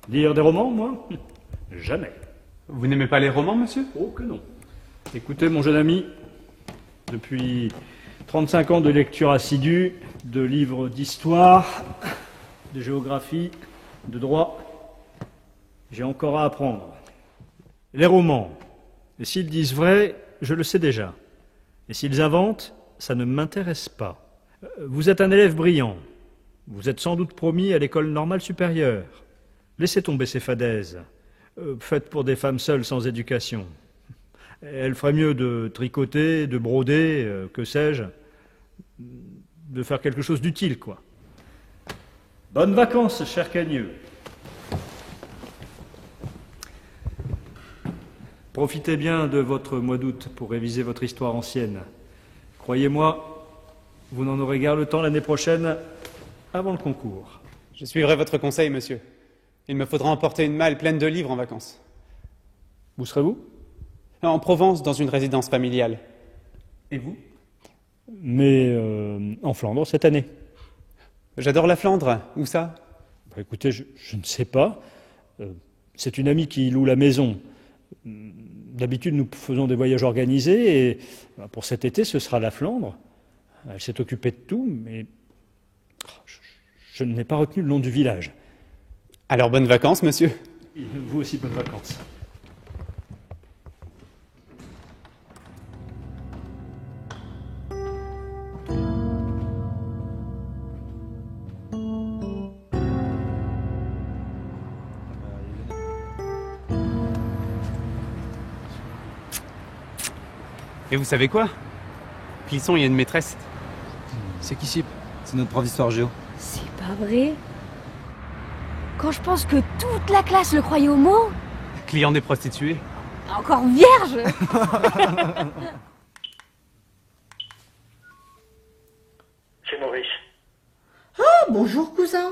Lire des romans, moi? Jamais. Vous n'aimez pas les romans, monsieur? Oh que non. Écoutez, mon jeune ami, depuis 35 ans de lecture assidue, de livres d'histoire, de géographie, de droit, j'ai encore à apprendre. Les romans, et s'ils disent vrai, je le sais déjà. Et s'ils inventent, ça ne m'intéresse pas. Vous êtes un élève brillant. Vous êtes sans doute promis à l'école normale supérieure. Laissez tomber ces fadaises, faites pour des femmes seules sans éducation. Elle ferait mieux de tricoter, de broder, que sais-je, de faire quelque chose d'utile, quoi. Bonnes vacances, cher Cagneux. Profitez bien de votre mois d'août pour réviser votre histoire ancienne. Croyez-moi, vous n'en aurez guère le temps l'année prochaine avant le concours. Je suivrai votre conseil, monsieur. Il me faudra emporter une malle pleine de livres en vacances. Où serez-vous? En Provence, dans une résidence familiale. Et vous? Mais en Flandre cette année. J'adore la Flandre. Où ça? Écoutez, je ne sais pas. C'est une amie qui loue la maison. D'habitude, nous faisons des voyages organisés et pour cet été, ce sera la Flandre. Elle s'est occupée de tout, mais je n'ai pas retenu le nom du village. Alors, bonnes vacances, monsieur. Vous aussi, bonnes vacances. Et vous savez quoi? Clisson, il y a une maîtresse. C'est qui Chip? C'est notre prof d'histoire géo. C'est pas vrai. Quand je pense que toute la classe le croyait homo. Client des prostituées. Encore vierge. C'est Maurice. Ah, bonjour cousin.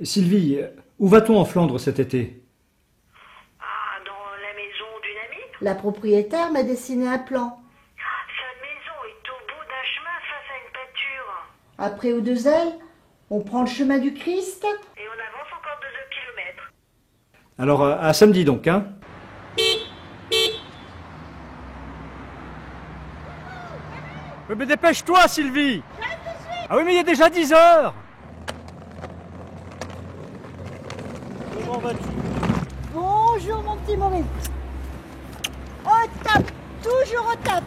Sylvie, où va-t-on en Flandre cet été? Ah, dans la maison d'une amie? La propriétaire m'a dessiné un plan. Sa maison est au bout d'un chemin face à une pâture. Après aux deux ailes, on prend le chemin du Christ. Et on avance encore de 2 kilomètres. Alors, à samedi donc, hein? Oui, mais dépêche-toi, Sylvie! Ah oui, mais il est déjà 10 heures! Comment vas-tu? Bonjour mon petit Maurice. Au top, toujours au top.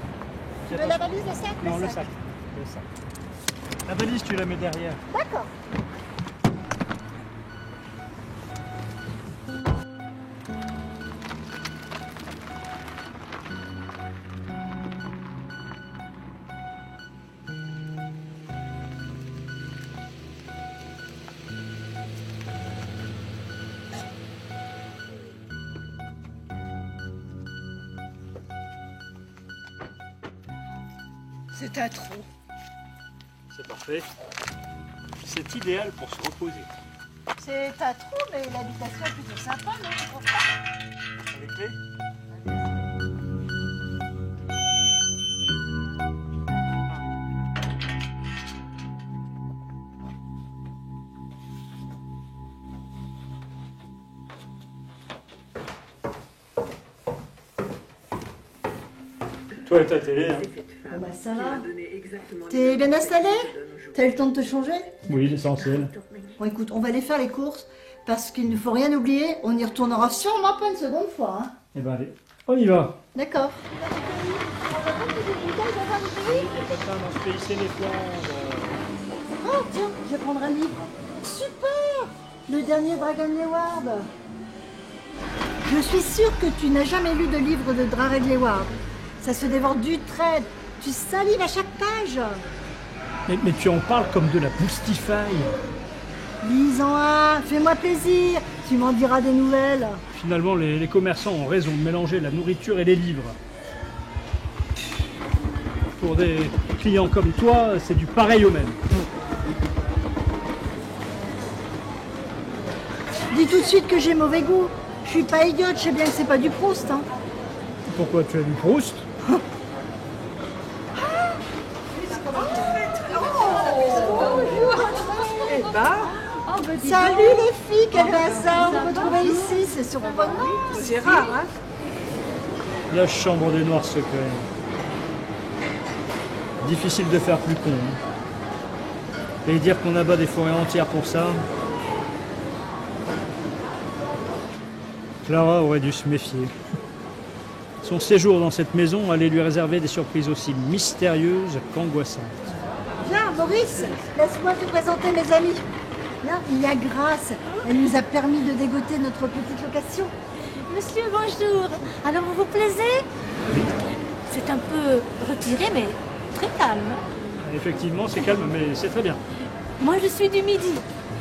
Tu veux la valise, le sac? Non, le sac. La valise, tu la mets derrière. D'accord. C'est un trou. C'est parfait. C'est idéal pour se reposer. C'est un trou, mais l'habitation est plutôt sympa, non? Tu trouves pas? Les clés? Toi et ta télé, hein? Bon bah ça va. T'es bien installé? T'as eu le temps de te changer? Oui, l'essentiel. Bon écoute, on va aller faire les courses, parce qu'il ne faut rien oublier, on y retournera sûrement pas une seconde fois. Hein. Eh ben allez, on y va. D'accord. Il n'y a pas de temps dans ce pays, c'est les Flandres. Oh tiens, je vais prendre un livre. Super! Le dernier Dragon Leward. Je suis sûre que tu n'as jamais lu de livre de Dragon Leward. Ça se dévore du trait. Tu salives à chaque page. Mais tu en parles comme de la boustifaille. Lis-en un, fais-moi plaisir. Tu m'en diras des nouvelles. Finalement, les commerçants ont raison de mélanger la nourriture et les livres. Pour des clients comme toi, c'est du pareil au même. Dis tout de suite que j'ai mauvais goût. Je suis pas idiote, je sais bien que c'est pas du Proust. Hein. Pourquoi tu as lu Proust? Salut les filles, quel hasard de vous retrouver ici, c'est surprenant. C'est rare, hein. La chambre des noirs secrets. Difficile de faire plus con. Hein. Et dire qu'on abat des forêts entières pour ça. Clara aurait dû se méfier. Son séjour dans cette maison allait lui réserver des surprises aussi mystérieuses qu'angoissantes. Viens, Maurice, laisse-moi te présenter mes amis. Là, il y a Grace. Elle nous a permis de dégoter notre petite location. Monsieur, bonjour. Alors vous vous plaisez? C'est un peu retiré, mais très calme. Effectivement, c'est calme, mais c'est très bien. Moi, je suis du Midi.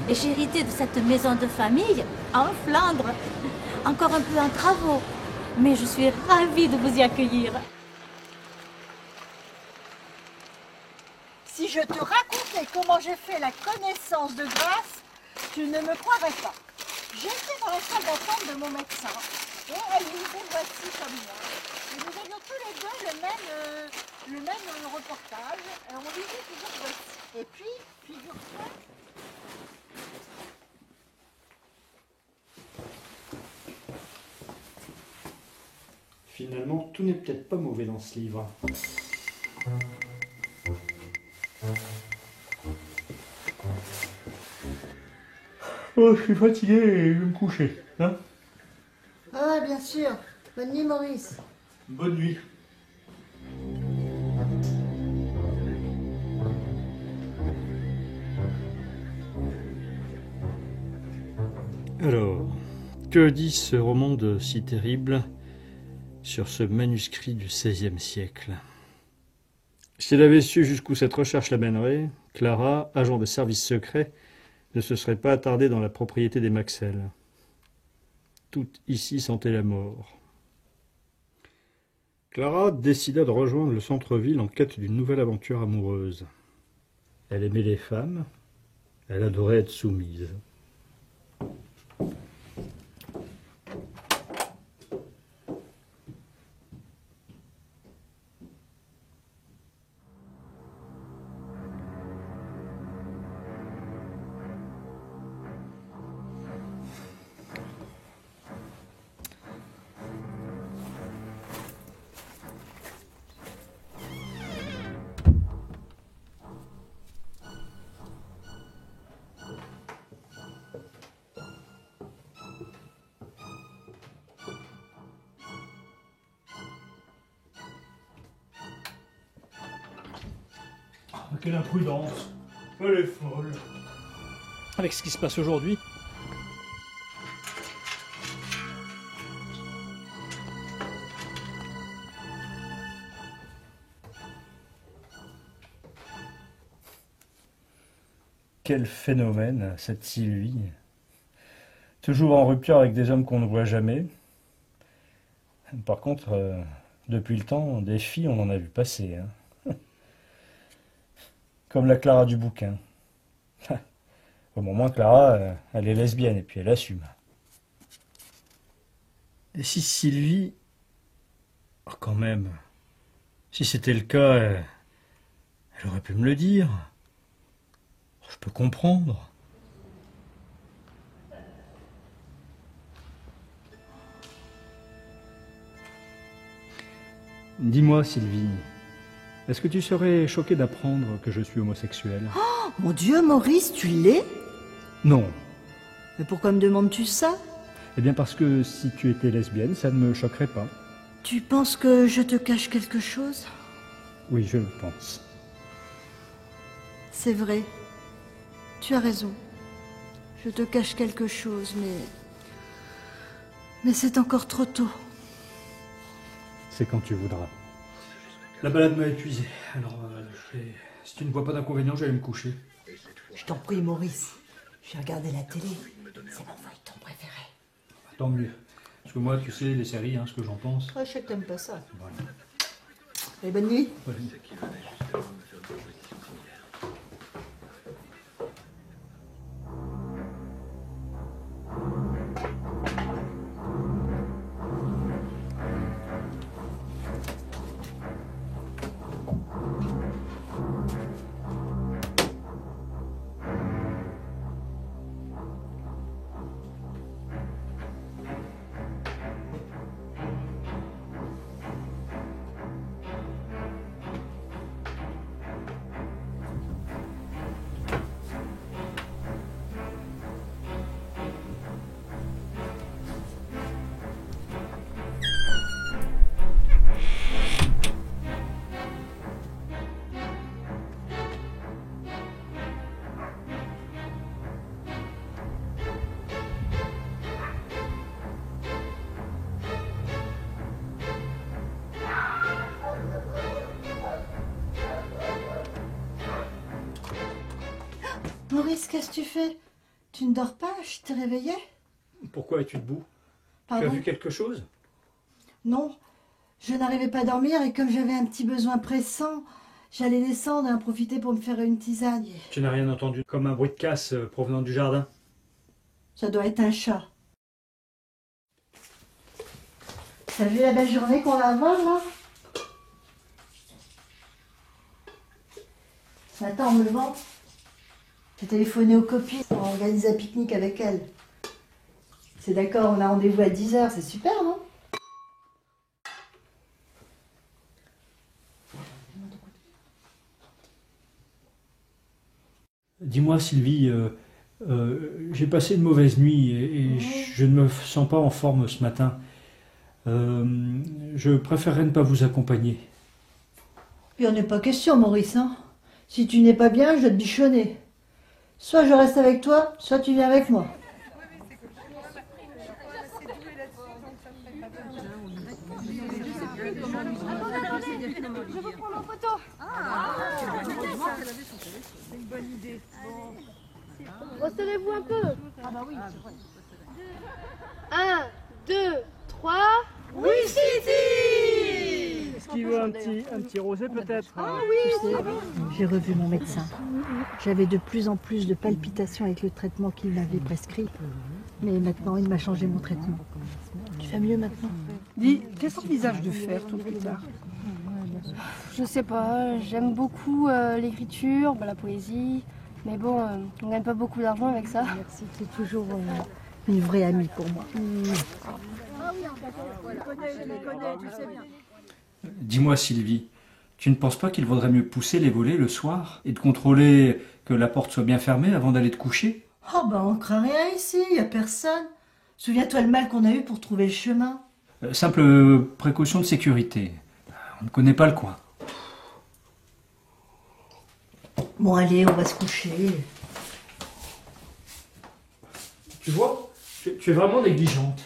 Et j'ai hérité de cette maison de famille en Flandre. Encore un peu en travaux. Mais je suis ravie de vous y accueillir. Si je te racontais comment j'ai fait la connaissance de Grace, tu ne me croirais pas. J'étais dans la salle d'attente de mon médecin et elle lisait Voici comme moi. Et nous avions tous les deux le même reportage. Et on lisait toujours Voici. Et puis, figure-toi. Finalement, tout n'est peut-être pas mauvais dans ce livre. Oh, je suis fatigué et je vais me coucher. Hein? Ah, bien sûr. Bonne nuit, Maurice. Bonne nuit. Alors, que dit ce roman de si terrible sur ce manuscrit du XVIe siècle? Si elle avait su jusqu'où cette recherche l'amènerait, Clara, agent de service secret, ne se serait pas attardée dans la propriété des Maxel. Tout ici sentait la mort. Clara décida de rejoindre le centre-ville en quête d'une nouvelle aventure amoureuse. Elle aimait les femmes, elle adorait être soumise. Quelle imprudence! Elle est folle! Avec ce qui se passe aujourd'hui. Quel phénomène, cette Sylvie! Toujours en rupture avec des hommes qu'on ne voit jamais. Par contre, depuis le temps, des filles, on en a vu passer. Hein. Comme la Clara du bouquin. Au moins, Clara, elle est lesbienne et puis elle assume. Et si Sylvie... Oh, quand même. Si c'était le cas, elle aurait pu me le dire. Je peux comprendre. Dis-moi, Sylvie, est-ce que tu serais choquée d'apprendre que je suis homosexuel? Oh, mon Dieu, Maurice, tu l'es? Non. Mais pourquoi me demandes-tu ça? Eh bien parce que si tu étais lesbienne, ça ne me choquerait pas. Tu penses que je te cache quelque chose? Oui, je le pense. C'est vrai. Tu as raison. Je te cache quelque chose, mais c'est encore trop tôt. C'est quand tu voudras. La balade m'a épuisé. Alors, si tu ne vois pas d'inconvénient, j'allais me coucher. Je t'en prie, Maurice. J'ai regardé la télé. C'est mon feuilleton préféré. Tant mieux. Parce que moi, tu sais, les séries, ce que j'en pense. Ah, je sais que t'aimes pas ça. Voilà. Et bonne nuit. Bonne nuit. Maurice, qu'est-ce que tu fais? Tu ne dors pas? Je t'ai réveillé? Pourquoi es-tu debout? Tu Pardon? as vu quelque chose? Non, je n'arrivais pas à dormir et comme j'avais un petit besoin pressant, j'allais descendre et en profiter pour me faire une tisane. Tu n'as rien entendu comme un bruit de casse provenant du jardin? Ça doit être un chat. T'as vu la belle journée qu'on va avoir là? Ce matin en me levant, j'ai téléphoné aux copines pour organiser un pique-nique avec elles. C'est d'accord, on a rendez-vous à 10h, c'est super, non? Dis-moi Sylvie, j'ai passé une mauvaise nuit et je ne me sens pas en forme ce matin. Je préférerais ne pas vous accompagner. Il n'y en est pas question, Maurice, hein. Si tu n'es pas bien, je vais te bichonner. Soit je reste avec toi, soit tu viens avec moi. Resserrez-vous un peu. Ah bah oui, c'est vrai. 1, 2, 3. Oui, City! Est-ce qu'il veut un petit rosé peut-être? Tu sais, j'ai revu mon médecin. J'avais de plus en plus de palpitations avec le traitement qu'il m'avait prescrit. Mais maintenant, il m'a changé mon traitement. Tu vas mieux maintenant? Dis, qu'est-ce que tu envisages de faire tout plus tard? Je sais pas, j'aime beaucoup l'écriture, la poésie. Mais bon, on gagne pas beaucoup d'argent avec ça. Merci, tu es toujours une vraie amie pour moi. Dis-moi Sylvie, tu ne penses pas qu'il vaudrait mieux pousser les volets le soir et de contrôler que la porte soit bien fermée avant d'aller te coucher? Oh bah on craint rien ici, y a personne. Souviens-toi le mal qu'on a eu pour trouver le chemin. Simple précaution de sécurité. On ne connaît pas le coin. Bon allez, on va se coucher. Tu vois, tu es vraiment négligente.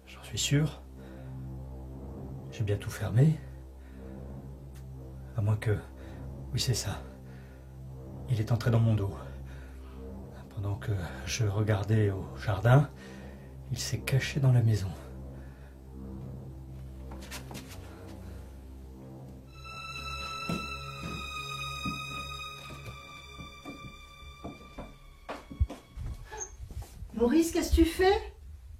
J'en suis sûr. J'ai bien tout fermé. À moins que... Oui, c'est ça. Il est entré dans mon dos. Pendant que je regardais au jardin, il s'est caché dans la maison. Maurice, qu'est-ce que tu fais?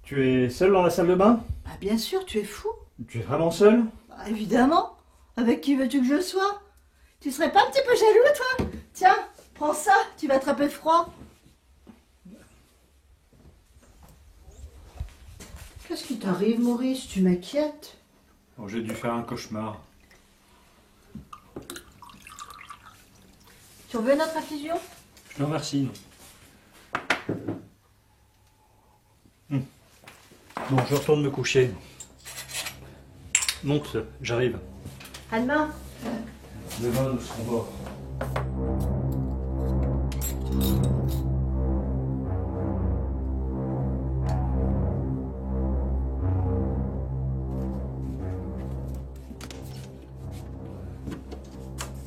Tu es seul dans la salle de bain? Bah bien sûr, tu es fou. Tu es vraiment seul? Bah, évidemment. Avec qui veux-tu que je sois? Tu serais pas un petit peu jaloux, toi? Tiens, prends ça, tu vas attraper froid. Qu'est-ce qui t'arrive, Maurice? Tu m'inquiètes. Oh, j'ai dû faire un cauchemar. Tu veux notre infusion? Je te remercie. Bon, je retourne me coucher. Monte, j'arrive. À demain. Demain, nous serons morts.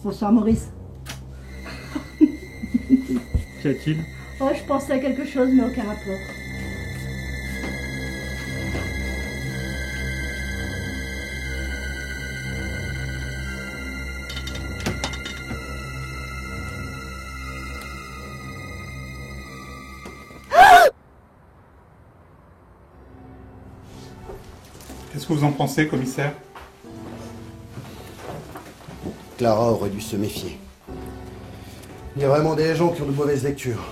Bonsoir, Maurice. Qu'y a-t-il? Oh, je pensais à quelque chose, mais aucun rapport. Qu'est-ce que vous en pensez, commissaire? Clara aurait dû se méfier. Il y a vraiment des gens qui ont de mauvaises lectures.